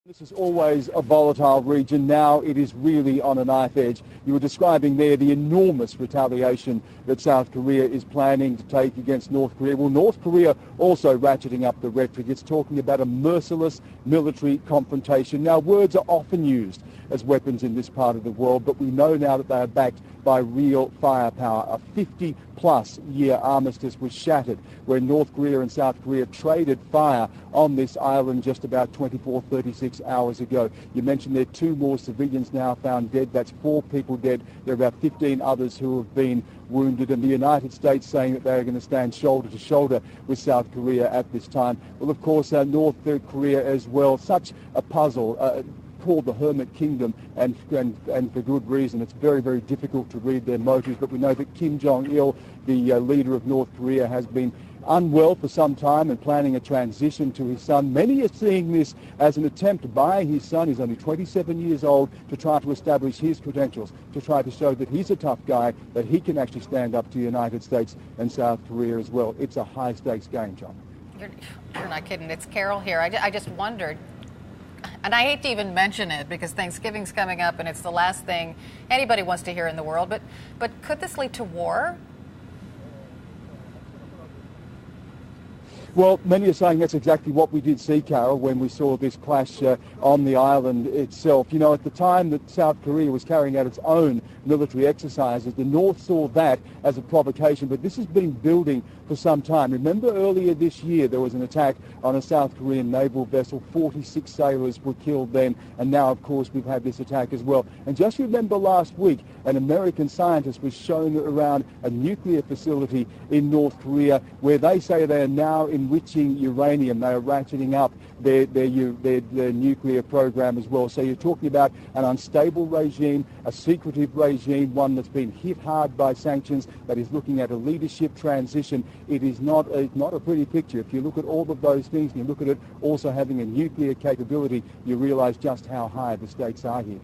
This is always a volatile region. Now it is really on a knife edge. You were describing there the enormous retaliation that South Korea is planning to take against North Korea. Well, North Korea also ratcheting up the rhetoric. It's talking about a merciless military confrontation. Now, words are often used as weapons in this part of the world, but we know now that they are backed by real firepower. A 50-plus year armistice was shattered where North Korea and South Korea traded fire on this island just about 36 hours ago. You mentioned there are 2 more civilians now found dead. That's 4 people dead. There are about 15 others who have been wounded, and the United States saying that they're going to stand shoulder to shoulder with South Korea at this time. Well, of course, North Korea as well, such a puzzle. Called the Hermit Kingdom, and for good reason. It's very, very difficult to read their motives, but we know that Kim Jong-il, the leader of North Korea, has been unwell for some time and planning a transition to his son. Many are seeing this as an attempt by his son, he's only 27 years old, to try to establish his credentials, to try to show that he's a tough guy, that he can actually stand up to the United States and South Korea as well. It's a high-stakes game, John. You're not kidding. It's Carol here. I just wondered, and I hate to even mention it because Thanksgiving's coming up and it's the last thing anybody wants to hear in the world, but could this lead to war? Well, many are saying that's exactly what we did see, Carol, when we saw this clash on the island itself. You know, at the time that South Korea was carrying out its own military exercises, the North saw that as a provocation, but this has been building for some time. Remember earlier this year there was an attack on a South Korean naval vessel. 46 sailors were killed then, and now, of course, we've had this attack as well. And just remember last week, an American scientist was shown around a nuclear facility in North Korea where they say they are now enriching uranium. They are ratcheting up their nuclear program as well. So you're talking about an unstable regime, a secretive regime, one that's been hit hard by sanctions, that is looking at a leadership transition. It is not a pretty picture. If you look at all of those things and you look at it also having a nuclear capability, you realize just how high the stakes are here.